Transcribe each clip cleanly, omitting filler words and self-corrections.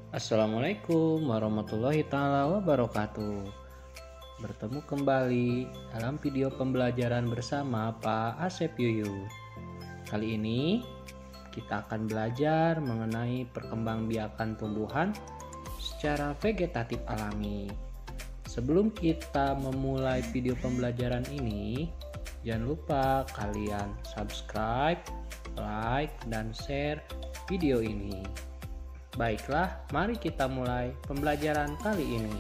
Assalamualaikum warahmatullahi taala wabarakatuh. Bertemu kembali dalam video pembelajaran bersama Pak Asep Yuyu. Kali ini kita akan belajar mengenai perkembangbiakan tumbuhan secara vegetatif alami. Sebelum kita memulai video pembelajaran ini, jangan lupa kalian subscribe, like, dan share video ini. Baiklah, mari kita mulai pembelajaran kali ini.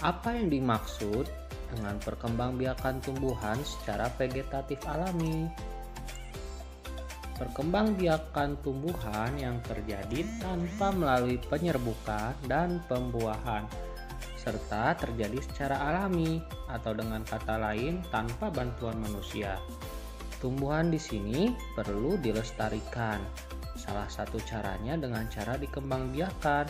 Apa yang dimaksud dengan perkembangbiakan tumbuhan secara vegetatif alami? Perkembangbiakan tumbuhan yang terjadi tanpa melalui penyerbukan dan pembuahan, serta terjadi secara alami atau dengan kata lain tanpa bantuan manusia. Tumbuhan di sini perlu dilestarikan. Salah satu caranya dengan cara dikembangbiakan,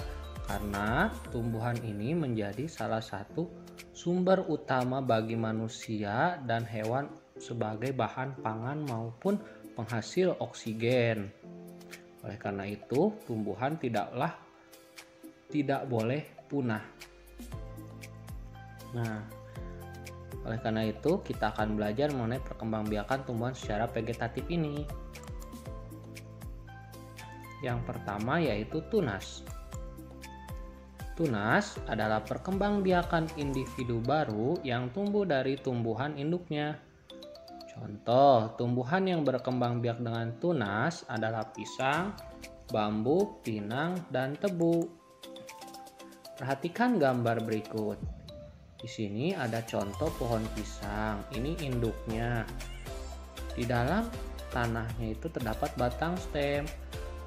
karena tumbuhan ini menjadi salah satu sumber utama bagi manusia dan hewan sebagai bahan pangan maupun penghasil oksigen. Oleh karena itu, tumbuhan tidak boleh punah. Oleh karena itu, kita akan belajar mengenai perkembangbiakan tumbuhan secara vegetatif ini. Yang pertama yaitu tunas. Tunas adalah perkembangbiakan individu baru yang tumbuh dari tumbuhan induknya. Contoh, tumbuhan yang berkembang biak dengan tunas adalah pisang, bambu, pinang, dan tebu. Perhatikan gambar berikut. Di sini ada contoh pohon pisang. Ini induknya. Di dalam tanahnya itu terdapat batang stem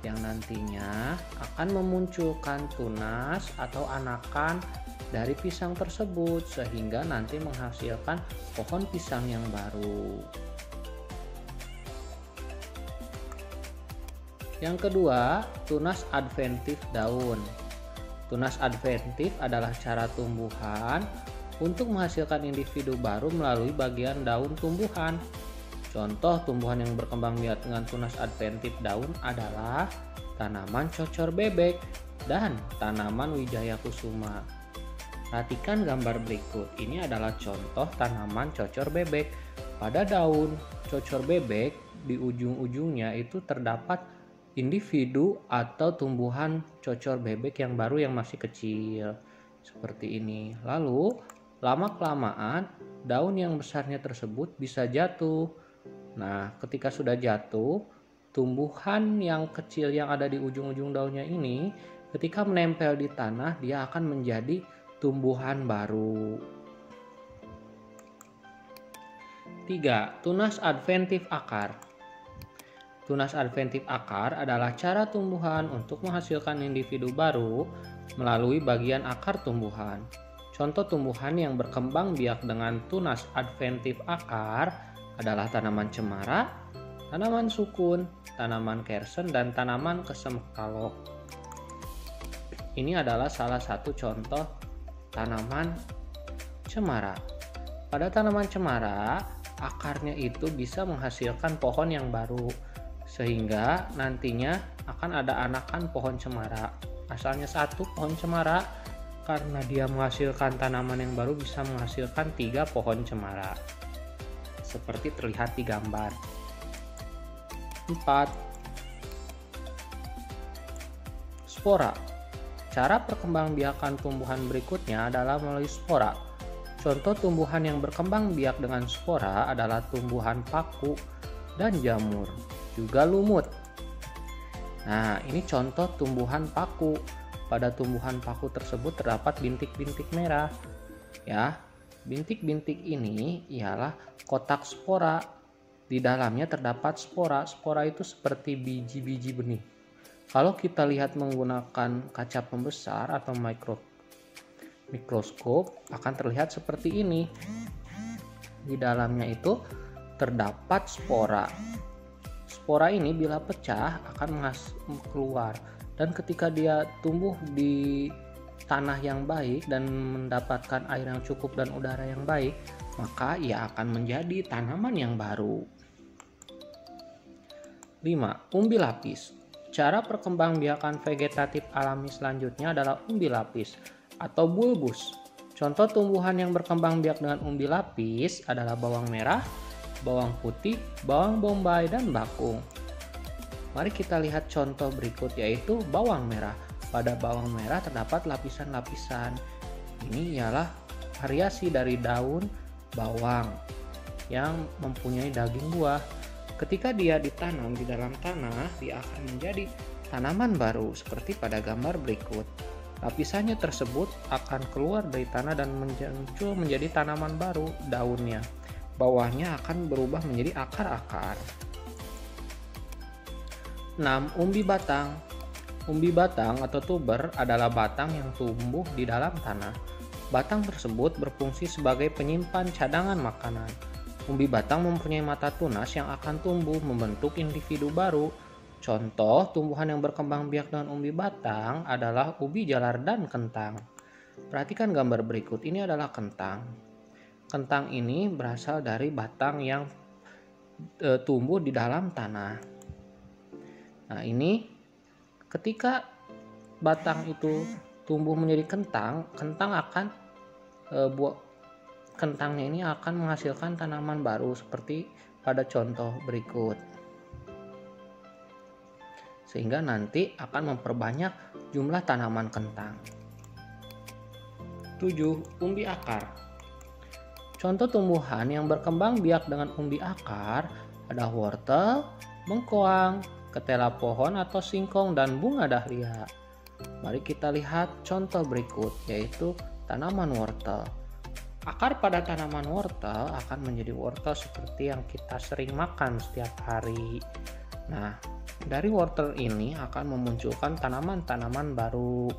yang nantinya akan memunculkan tunas atau anakan dari pisang tersebut sehingga nanti menghasilkan pohon pisang yang baru. Yang kedua, tunas adventif daun. Tunas adventif adalah cara tumbuhan untuk menghasilkan individu baru melalui bagian daun tumbuhan. Contoh tumbuhan yang berkembang biak dengan tunas adventif daun adalah tanaman cocor bebek dan tanaman wijaya kusuma. Perhatikan gambar berikut. Ini adalah contoh tanaman cocor bebek. Pada daun cocor bebek di ujung-ujungnya itu terdapat individu atau tumbuhan cocor bebek yang baru yang masih kecil. Seperti ini. Lalu lama-kelamaan daun yang besarnya tersebut bisa jatuh. Nah, ketika sudah jatuh, tumbuhan yang kecil yang ada di ujung-ujung daunnya ini ketika menempel di tanah, dia akan menjadi tumbuhan baru. 3. Tunas adventif akar. Tunas adventif akar adalah cara tumbuhan untuk menghasilkan individu baru melalui bagian akar tumbuhan. Contoh tumbuhan yang berkembang biak dengan tunas adventif akar adalah tanaman cemara, tanaman sukun, tanaman kersen, dan tanaman kesemekalok. Ini adalah salah satu contoh tanaman cemara. Pada tanaman cemara, akarnya itu bisa menghasilkan pohon yang baru, sehingga nantinya akan ada anakan pohon cemara. Asalnya satu pohon cemara, karena dia menghasilkan tanaman yang baru bisa menghasilkan 3 pohon cemara. Seperti terlihat di gambar. 4. Spora. Cara perkembangbiakan tumbuhan berikutnya adalah melalui spora. Contoh tumbuhan yang berkembang biak dengan spora adalah tumbuhan paku dan jamur, juga lumut. Nah, ini contoh tumbuhan paku. Pada tumbuhan paku tersebut terdapat bintik-bintik merah. Ya, bintik-bintik ini ialah kotak spora. Di dalamnya terdapat spora. Spora itu seperti biji-biji benih. Kalau kita lihat menggunakan kaca pembesar atau mikroskop akan terlihat seperti ini. Di dalamnya itu terdapat spora. Spora ini bila pecah akan keluar. Dan ketika dia tumbuh di tanah yang baik dan mendapatkan air yang cukup dan udara yang baik, maka ia akan menjadi tanaman yang baru. 5. Umbi lapis. Cara perkembangbiakan vegetatif alami selanjutnya adalah umbi lapis atau bulbus. Contoh tumbuhan yang berkembang biak dengan umbi lapis adalah bawang merah, bawang putih, bawang bombay, dan bakung. Mari kita lihat contoh berikut, yaitu bawang merah. Pada bawang merah terdapat lapisan-lapisan. Ini ialah variasi dari daun bawang yang mempunyai daging buah. Ketika dia ditanam di dalam tanah, dia akan menjadi tanaman baru seperti pada gambar berikut. Lapisannya tersebut akan keluar dari tanah dan muncul menjadi tanaman baru daunnya. Bawahnya akan berubah menjadi akar-akar. 6. Umbi batang. Umbi batang atau tuber adalah batang yang tumbuh di dalam tanah. Batang tersebut berfungsi sebagai penyimpan cadangan makanan. Umbi batang mempunyai mata tunas yang akan tumbuh membentuk individu baru. Contoh tumbuhan yang berkembang biak dengan umbi batang adalah ubi jalar dan kentang. Perhatikan gambar berikut, ini adalah kentang. Kentang ini berasal dari batang yang tumbuh di dalam tanah. Nah, ini ketika batang itu tumbuh menjadi kentang, kentangnya ini akan menghasilkan tanaman baru seperti pada contoh berikut. Sehingga nanti akan memperbanyak jumlah tanaman kentang. 7. Umbi akar. Contoh tumbuhan yang berkembang biak dengan umbi akar ada wortel, mengkoang, ketela pohon atau singkong, dan bunga dahlia. Mari kita lihat contoh berikut, yaitu tanaman wortel. Akar pada tanaman wortel akan menjadi wortel seperti yang kita sering makan setiap hari. Nah, dari wortel ini akan memunculkan tanaman-tanaman baru.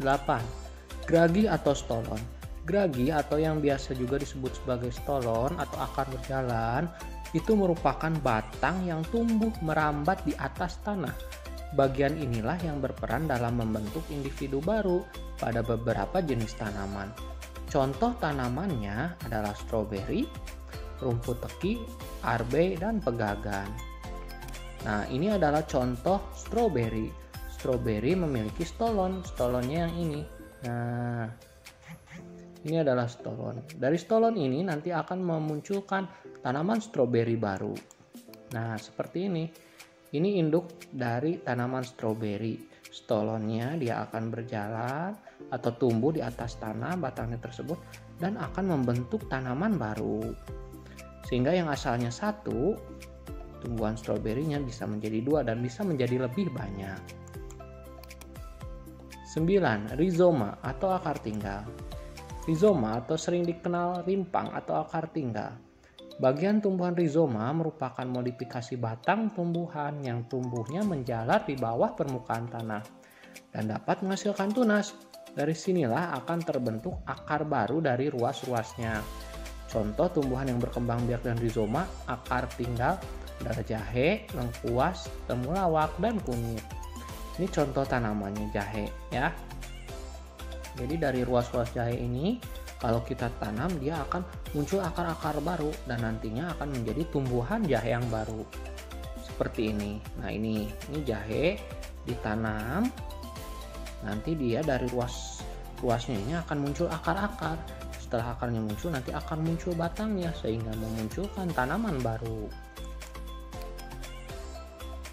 8. Geragi atau stolon. Geragi atau yang biasa juga disebut sebagai stolon atau akar berjalan itu merupakan batang yang tumbuh merambat di atas tanah. Bagian inilah yang berperan dalam membentuk individu baru pada beberapa jenis tanaman. Contoh tanamannya adalah stroberi, rumput teki, arbe, dan pegagan. Nah, ini adalah contoh stroberi. Stroberi memiliki stolon, stolonnya yang ini. Nah, ini adalah stolon. Dari stolon ini nanti akan memunculkan tanaman stroberi baru. Nah, seperti ini. Ini induk dari tanaman stroberi. Stolonnya dia akan berjalan atau tumbuh di atas tanah batangnya tersebut dan akan membentuk tanaman baru. Sehingga yang asalnya satu, tumbuhan stroberinya bisa menjadi dua dan bisa menjadi lebih banyak. 9. Rizoma atau akar tinggal. Rizoma atau sering dikenal rimpang atau akar tinggal. Bagian tumbuhan rizoma merupakan modifikasi batang tumbuhan yang tumbuhnya menjalar di bawah permukaan tanah dan dapat menghasilkan tunas. Dari sinilah akan terbentuk akar baru dari ruas-ruasnya. Contoh tumbuhan yang berkembang biak dengan rizoma akar tinggal adalah jahe, lengkuas, temulawak, dan kunyit. Ini contoh tanamannya jahe ya. Jadi dari ruas-ruas jahe ini kalau kita tanam dia akan muncul akar-akar baru dan nantinya akan menjadi tumbuhan jahe yang baru. Seperti ini. Nah, ini jahe ditanam. Nanti dia dari ruasnya ini akan muncul akar-akar. Setelah akarnya muncul nanti akan muncul batangnya sehingga memunculkan tanaman baru.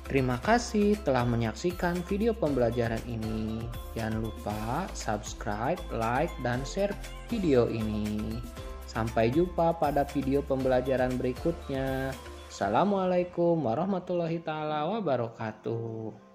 Terima kasih telah menyaksikan video pembelajaran ini. Jangan lupa subscribe, like, dan share video ini. Sampai jumpa pada video pembelajaran berikutnya. Assalamualaikum warahmatullahi wabarakatuh.